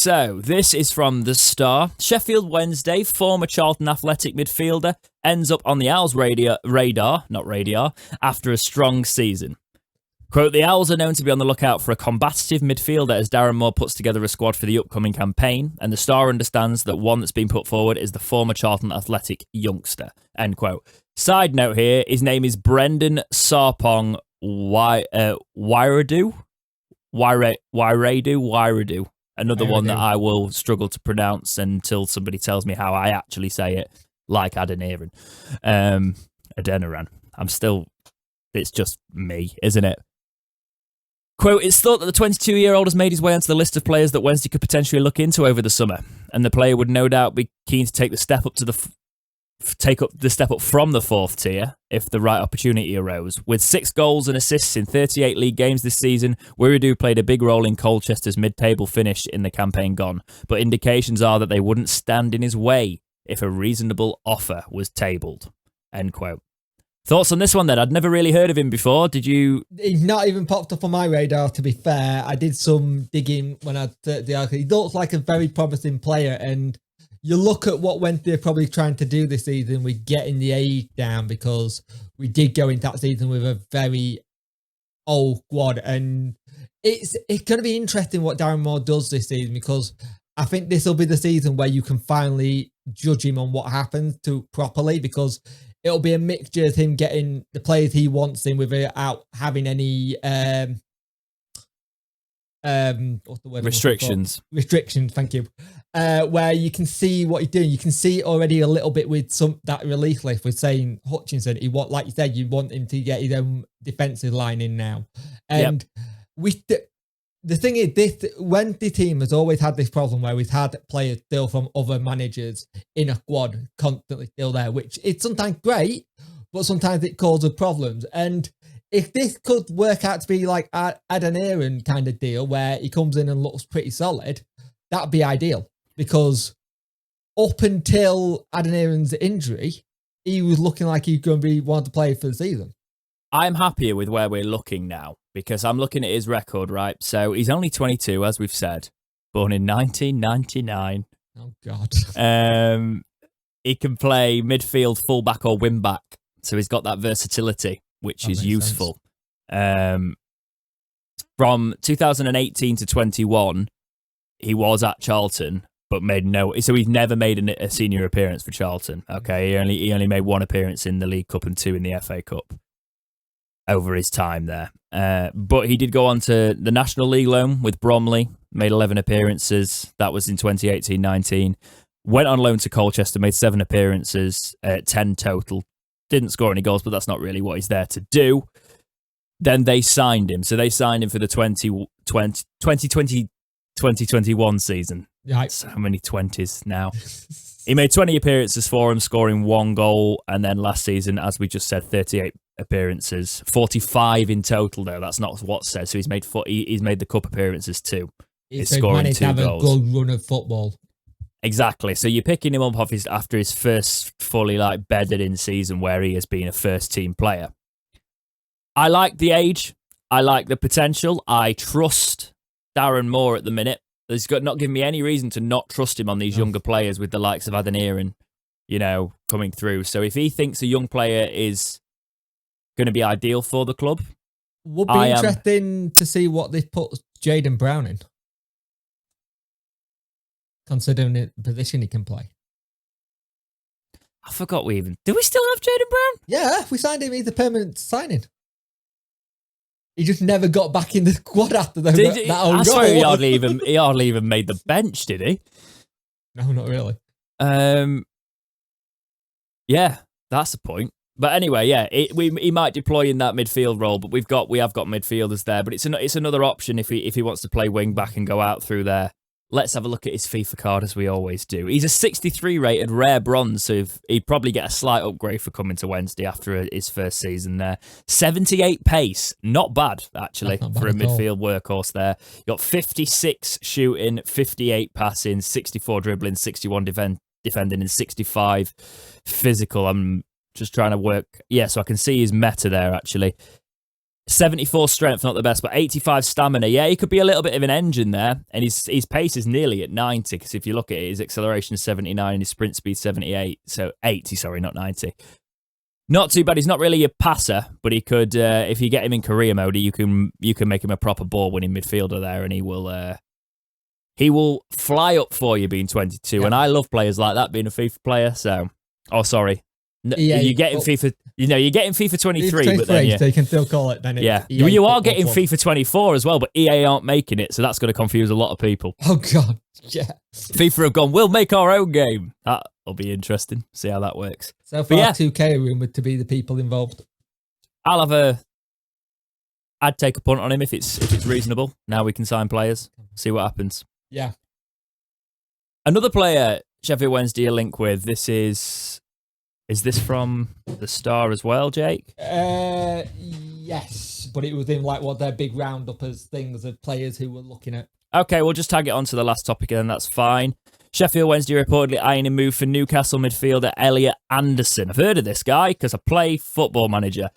So, this is from The Star. Sheffield Wednesday, former Charlton Athletic midfielder, ends up on the Owls' radar, after a strong season. Quote, the Owls are known to be on the lookout for a combative midfielder as Darren Moore puts together a squad for the upcoming campaign, and the Star understands that one that's been put forward is the former Charlton Athletic youngster. End quote. Side note here, his name is Brendan Sarpong WIREDU. WIREDU. Another one that I will struggle to pronounce until somebody tells me how I actually say it, like Adeniran. Adeniran. It's just me, isn't it? Quote, it's thought that the 22-year-old has made his way onto the list of players that Wednesday could potentially look into over the summer, and the player would no doubt be keen to take the step up from the fourth tier if the right opportunity arose. With 6 goals and assists in 38 league games this season, WIREDU played a big role in Colchester's mid-table finish in the campaign gone, but indications are that they wouldn't stand in his way if a reasonable offer was tabled. End quote. Thoughts on this one then? I'd never really heard of him before. Did you? He's not even popped up on my radar, to be fair. I did some digging when I did the article. He looks like a very promising player, and you look at what Wednesday are probably trying to do this season with getting the age down, because we did go into that season with a very old squad, and it's going to be interesting what Darren Moore does this season, because I think this will be the season where you can finally judge him on what happens to properly, because it'll be a mixture of him getting the players he wants in without having any what's the word? Restrictions. Restrictions, thank you. Where you can see what he's doing. You can see already a little bit with that relief lift with saying Hutchinson. Like you said, you want him to get his own defensive line in now. And the thing is, this Wednesday team has always had this problem where we've had players still from other managers in a squad constantly still there, which is sometimes great, but sometimes it causes problems. And if this could work out to be like Adeniran kind of deal where he comes in and looks pretty solid, that'd be ideal, because up until Adeniran's injury, he was looking like he's going to be one of the players for the season. I'm happier with where we're looking now, because I'm looking at his record, right? So he's only 22, as we've said, born in 1999. Oh, God. He can play midfield, fullback, or wing-back. So he's got that versatility, which is useful. From 2018 to 21, he was at Charlton, but so he's never made a senior appearance for Charlton. Okay, he only made 1 appearance in the League Cup and 2 in the FA Cup over his time there. But he did go on to the National League loan with Bromley, made 11 appearances. That was in 2018-19. Went on loan to Colchester, made 7 appearances, 10 total. Didn't score any goals, but that's not really what he's there to do. Then they signed him. So they signed him for the 2020-2021 season. Right. So how many 20s now? He made 20 appearances for him, scoring 1 goal. And then last season, as we just said, 38 appearances. 45 in total, though. That's not what says. So he's made the cup appearances too. He's scoring 2 goals. A good run of football. Exactly. So you're picking him up after his first fully bedded in season where he has been a first team player. I like the age. I like the potential. I trust Darren Moore at the minute. He's not giving me any reason to not trust him on these younger players with the likes of Adeniran, coming through. So if he thinks a young player is going to be ideal for the club, would be interesting to see what they put Jaden Brown in, considering the position he can play. I forgot do we still have Jaden Brown? Yeah, we signed him. He's a permanent signing. He just never got back in the squad after that own goal. He hardly even made the bench, did he? No, not really. Yeah, that's the point. But anyway, yeah, he might deploy in that midfield role, but we have got midfielders there. But it's another option if he wants to play wing back and go out through there. Let's have a look at his FIFA card, as we always do. He's a 63 rated rare bronze, so he'd probably get a slight upgrade for coming to Wednesday after his first season there. 78 pace, not bad, actually, for a midfield workhorse there. You got 56 shooting, 58 passing, 64 dribbling, 61 defending, and 65 physical. I'm just trying to work. Yeah, so I can see his meta there, actually. 74 strength, not the best, but 85 stamina. Yeah, he could be a little bit of an engine there. And his pace is nearly at 90, because if you look at it, his acceleration is 79 and his sprint speed 78. So 80, sorry, not 90. Not too bad. He's not really a passer, but he could, if you get him in career mode, you can make him a proper ball-winning midfielder there, and he will fly up for you being 22. Yeah. And I love players like that being a FIFA player. So, sorry. Yeah, you're getting FIFA. You're getting FIFA 23, but then so you can still call it. Then yeah, you are getting FIFA 24 as well, but EA aren't making it, so that's going to confuse a lot of people. Oh god, yeah. FIFA have gone, we'll make our own game. That'll be interesting. See how that works. So far, 2K are rumored to be the people involved. I'd take a punt on him if it's reasonable. Now we can sign players, see what happens. Yeah. Another player Sheffield Wednesday are linked with. This is this from the Star as well, Jake? Yes, but it was in like their big roundup as things of players who were looking at. Okay, we'll just tag it on to the last topic and that's fine. Sheffield Wednesday reportedly eyeing a move for Newcastle midfielder Elliot Anderson. I've heard of this guy because I play Football Manager.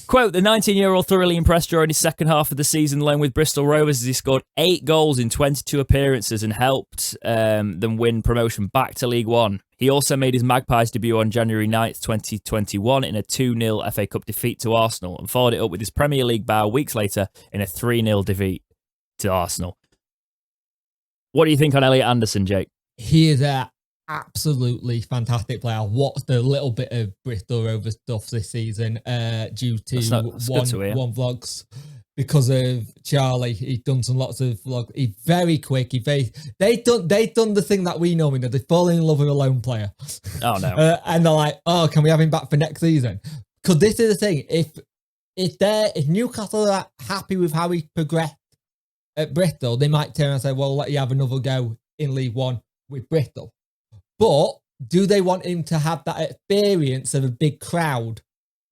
Quote, the 19-year-old thoroughly impressed during his second half of the season alone with Bristol Rovers as he scored 8 goals in 22 appearances and helped them win promotion back to League One. He also made his Magpies debut on January 9th, 2021 in a 2-0 FA Cup defeat to Arsenal and followed it up with his Premier League bow weeks later in a 3-0 defeat to Arsenal. What do you think on Elliot Anderson, Jake? He is a absolutely fantastic player. I watched a little bit of Bristol Rovers stuff this season due to one vlogs because of Charlie. He's done lots of vlogs. He's very quick. They done the thing that we normally do. They fall in love with a lone player. Oh no! And they're like, oh, can we have him back for next season? Because this is the thing. If Newcastle are happy with how he progressed at Bristol, they might turn and say, well, let you have another go in League One with Bristol. But do they want him to have that experience of a big crowd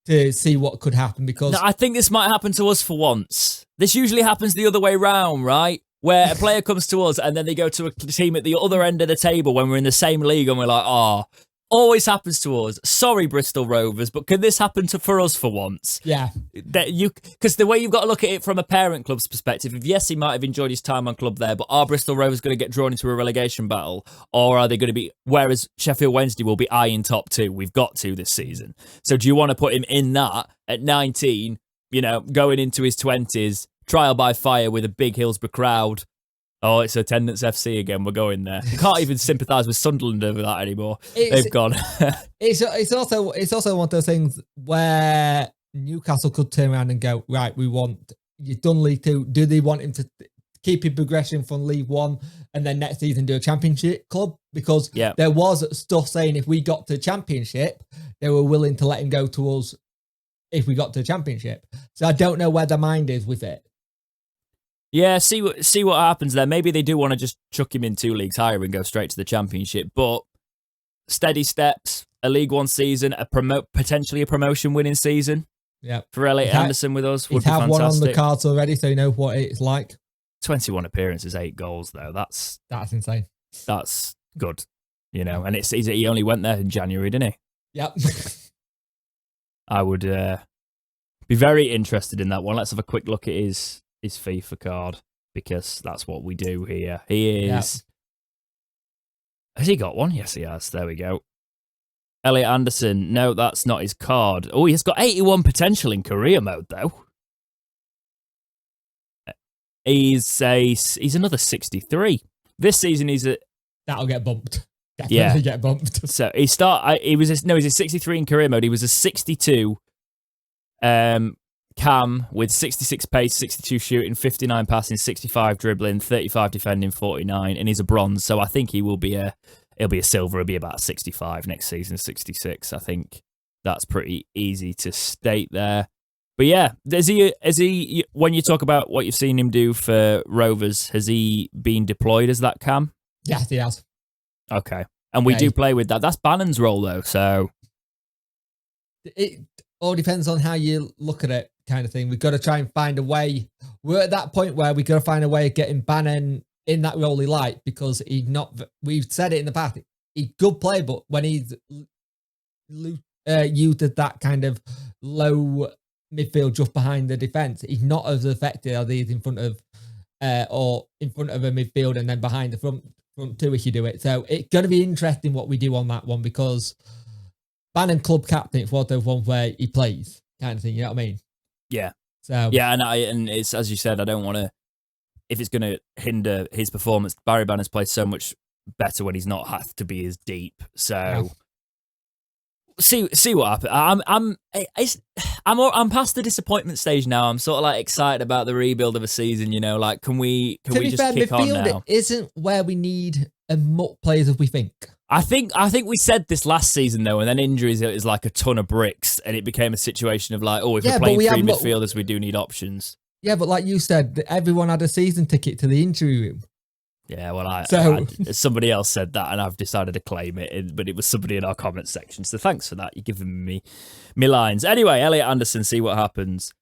to see what could happen? Because I think this might happen to us for once. This usually happens the other way round, right? Where a player comes to us and then they go to a team at the other end of the table when we're in the same league and we're like, always happens to us. Sorry, Bristol Rovers, but can this happen for us for once? Yeah. Because the way you've got to look at it from a parent club's perspective, yes, he might have enjoyed his time on club there, but are Bristol Rovers going to get drawn into a relegation battle? Or are they going to be, whereas Sheffield Wednesday will be eyeing top 2, we've got to this season. So do you want to put him in that at 19, going into his 20s, trial by fire with a big Hillsborough crowd? Oh, it's Attendance FC again. We're going there. You can't even sympathise with Sunderland over that anymore. They've gone. It's also one of those things where Newcastle could turn around and go, right, you've done League 2. Do they want him to keep his progression from League 1 and then next season do a Championship club? Because there was stuff saying if we got to Championship, they were willing to let him go to us if we got to Championship. So I don't know where their mind is with it. Yeah, see what happens there. Maybe they do want to just chuck him in 2 leagues higher and go straight to the Championship. But steady steps, a League One season, potentially a promotion winning season. Yeah, for Elliot Anderson with us would be fantastic. He's had one on the cards already, so you know what it's like. 21 appearances, 8 goals though. That's insane. That's good, And he only went there in January, didn't he? Yep. I would be very interested in that one. Let's have a quick look at his FIFA card, because that's what we do here. He is... Yep. Has he got one? Yes, he has. There we go. Elliot Anderson. No, that's not his card. Oh, he's got 81 potential in career mode, though. He's another 63. This season, that'll get bumped. Definitely get bumped. So he's a 63 in career mode. He was a 62 cam with 66 pace, 62 shooting, 59 passing, 65 dribbling, 35 defending, 49, and he's a bronze. So I think he'll be a silver. He'll be about 65 next season, 66. I think that's pretty easy to state there. But yeah, is he? When you talk about what you've seen him do for Rovers, has he been deployed as that cam? Yes, he has. Okay, and we do play with that. That's Bannon's role though, so it all depends on how you look at it. Kind of thing. We've got to try and find a way. We're at that point where we've got to find a way of getting Bannon in that role he liked, because he's not. We've said it in the past. He's a good player, but when he's used as that kind of low midfield just behind the defence. He's not as effective as he is in front of or in front of a midfield and then behind the front two if you do it. So it's going to be interesting what we do on that one, because Bannon club captain, it's one of those ones where he plays kind of thing. You know what I mean? Yeah. So yeah, and it's, as you said, I don't want to, if it's going to hinder his performance. Barry Bannon's played so much better when he's not have to be as deep. So see what happens. I'm past the disappointment stage now. I'm sort of like excited about the rebuild of a season. You know, like can we just kick on now? Midfield isn't where we need as much players as we think. I think we said this last season though, and then injuries is like a ton of bricks, and it became a situation of like, oh, if we're playing three midfielders, we do need options. Yeah, but like you said, everyone had a season ticket to the injury room. Yeah, well, somebody else said that, and I've decided to claim it, but it was somebody in our comments section. So thanks for that. You're giving me lines. Anyway, Elliot Anderson, see what happens.